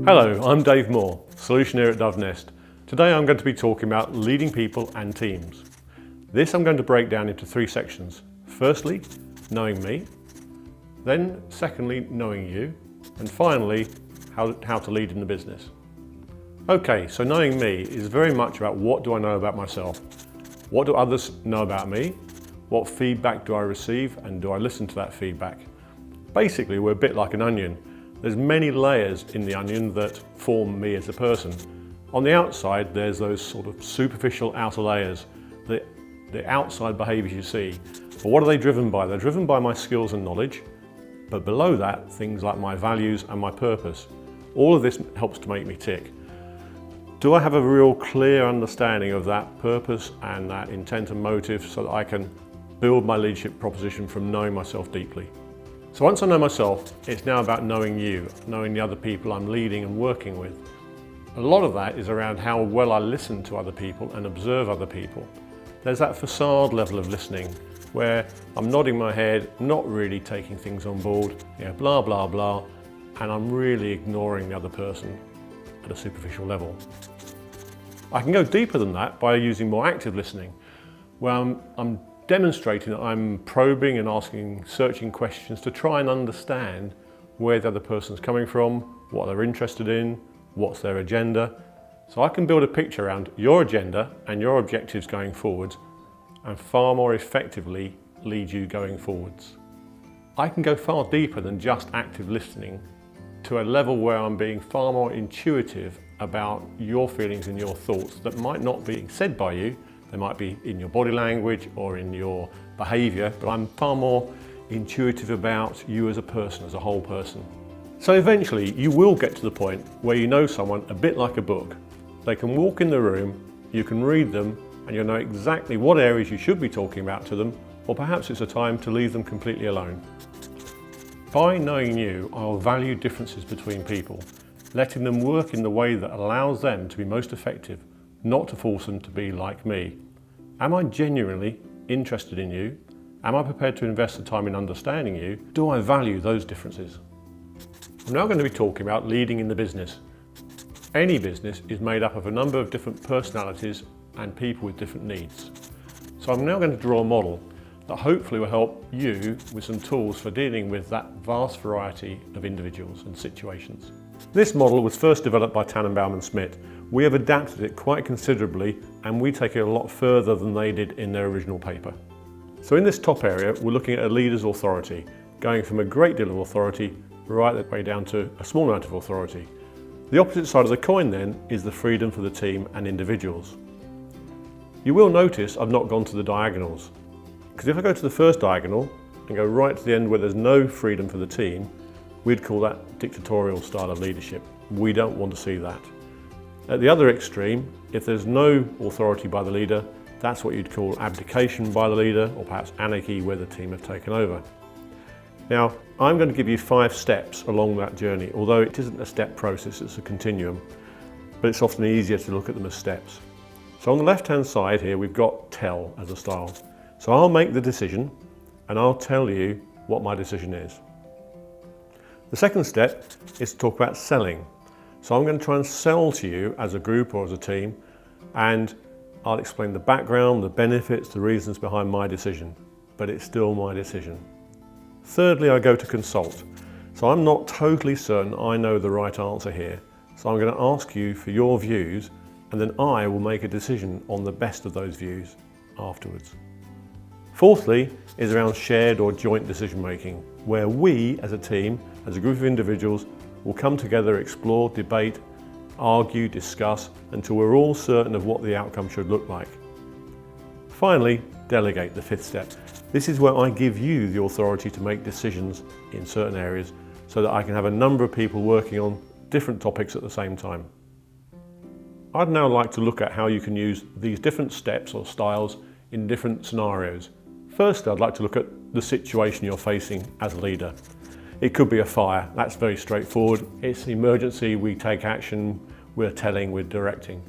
Hello, I'm Dave Moore, Solutioneer at Dove Nest. Today I'm going to be talking about leading people and teams. This I'm going to break down into three sections. Firstly, knowing me. Then secondly, knowing you. And finally, how to lead in the business. Okay, so knowing me is very much about what do I know about myself? What do others know about me? What feedback do I receive and do I listen to that feedback? Basically, we're a bit like an onion. There's many layers in the onion that form me as a person. On the outside, there's those sort of superficial outer layers, the outside behaviours you see. But what are they driven by? They're driven by my skills and knowledge, but below that, things like my values and my purpose. All of this helps to make me tick. Do I have a real clear understanding of that purpose and that intent and motive so that I can build my leadership proposition from knowing myself deeply? So once I know myself, it's now about knowing you, knowing the other people I'm leading and working with. A lot of that is around how well I listen to other people and observe other people. There's that facade level of listening where I'm nodding my head, not really taking things on board, blah, blah, blah, and I'm really ignoring the other person at a superficial level. I can go deeper than that by using more active listening, where I'm demonstrating that I'm probing and asking searching questions to try and understand where the other person's coming from, what they're interested in, what's their agenda. So I can build a picture around your agenda and your objectives going forwards and far more effectively lead you going forwards. I can go far deeper than just active listening to a level where I'm being far more intuitive about your feelings and your thoughts that might not be said by you. They might be in your body language or in your behaviour, but I'm far more intuitive about you as a person, as a whole person. So eventually you will get to the point where you know someone a bit like a book. They can walk in the room, you can read them, and you'll know exactly what areas you should be talking about to them, or perhaps it's a time to leave them completely alone. By knowing you, I'll value differences between people, letting them work in the way that allows them to be most effective, not to force them to be like me. Am I genuinely interested in you? Am I prepared to invest the time in understanding you? Do I value those differences? I'm now going to be talking about leading in the business. Any business is made up of a number of different personalities and people with different needs. So I'm now going to draw a model that hopefully will help you with some tools for dealing with that vast variety of individuals and situations. This model was first developed by Tannenbaum and Smith. We have adapted it quite considerably and we take it a lot further than they did in their original paper. So in this top area, we're looking at a leader's authority, going from a great deal of authority right the way down to a small amount of authority. The opposite side of the coin then is the freedom for the team and individuals. You will notice I've not gone to the diagonals, because if I go to the first diagonal and go right to the end where there's no freedom for the team, we'd call that dictatorial style of leadership. We don't want to see that. At the other extreme, if there's no authority by the leader, that's what you'd call abdication by the leader, or perhaps anarchy where the team have taken over. Now, I'm going to give you 5 steps along that journey, although it isn't a step process, it's a continuum, but it's often easier to look at them as steps. So on the left-hand side here, we've got tell as a style. So I'll make the decision and I'll tell you what my decision is. The second step is to talk about selling. So I'm going to try and sell to you as a group or as a team, and I'll explain the background, the benefits, the reasons behind my decision, but it's still my decision. Thirdly, I go to consult. So I'm not totally certain I know the right answer here. So I'm going to ask you for your views, and then I will make a decision on the best of those views afterwards. Fourthly is around shared or joint decision making, where we as a team, as a group of individuals, will come together, explore, debate, argue, discuss until we're all certain of what the outcome should look like. Finally, delegate, the 5th step. This is where I give you the authority to make decisions in certain areas so that I can have a number of people working on different topics at the same time. I'd now like to look at how you can use these different steps or styles in different scenarios. First, I'd like to look at the situation you're facing as a leader. It could be a fire, that's very straightforward. It's an emergency, we take action, we're telling, we're directing.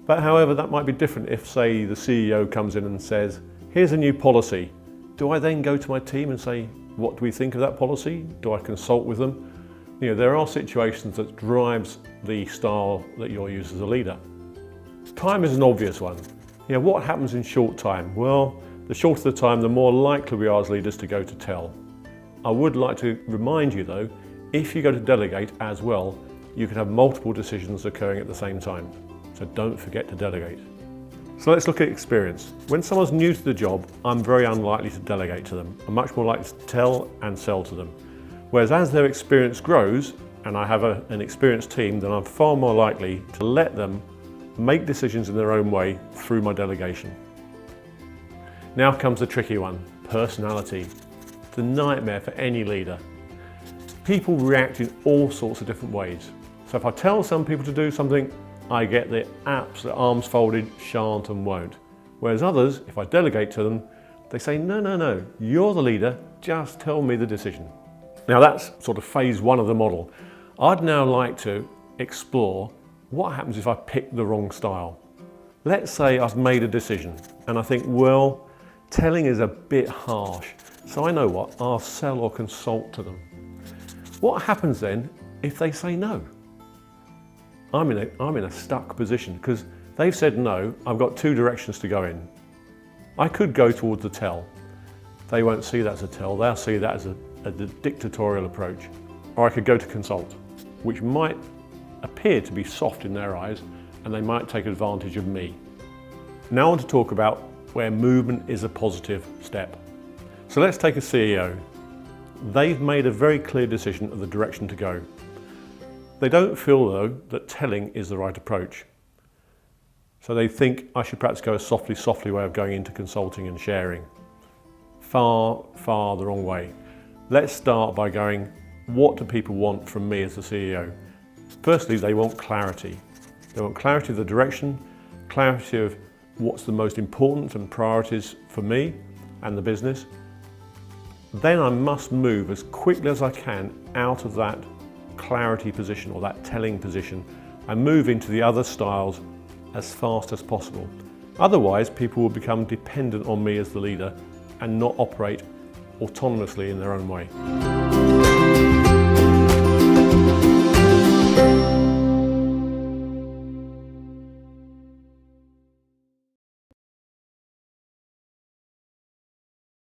But however, that might be different if, say, the CEO comes in and says, here's a new policy. Do I then go to my team and say, what do we think of that policy? Do I consult with them? There are situations that drives the style that you'll use as a leader. Time is an obvious one. What happens in short time? Well, the shorter the time, the more likely we are as leaders to go to tell. I would like to remind you though, if you go to delegate as well, you can have multiple decisions occurring at the same time. So don't forget to delegate. So let's look at experience. When someone's new to the job, I'm very unlikely to delegate to them. I'm much more likely to tell and sell to them. Whereas as their experience grows, and I have an experienced team, then I'm far more likely to let them make decisions in their own way through my delegation. Now comes the tricky one, personality. It's a nightmare for any leader. People react in all sorts of different ways. So if I tell some people to do something, I get the absolute arms folded, shan't and won't. Whereas others, if I delegate to them, they say, no, you're the leader, just tell me the decision. Now that's sort of phase one of the model. I'd now like to explore what happens if I pick the wrong style. Let's say I've made a decision and I think, well, telling is a bit harsh, so I know what, I'll sell or consult to them. What happens then if they say no? I'm in a stuck position because they've said no, I've got two directions to go in. I could go towards the tell. They won't see that as a tell, they'll see that as a dictatorial approach. Or I could go to consult, which might appear to be soft in their eyes and they might take advantage of me. Now I want to talk about where movement is a positive step. So let's take a CEO. They've made a very clear decision of the direction to go. They don't feel though that telling is the right approach. So they think I should perhaps go a softly way of going into consulting and sharing. Far the wrong way. Let's start by going, what do people want from me as the CEO? Firstly, they want clarity. They want clarity of the direction, clarity of what's the most important and priorities for me and the business. Then I must move as quickly as I can out of that clarity position or that telling position and move into the other styles as fast as possible. Otherwise, people will become dependent on me as the leader and not operate autonomously in their own way.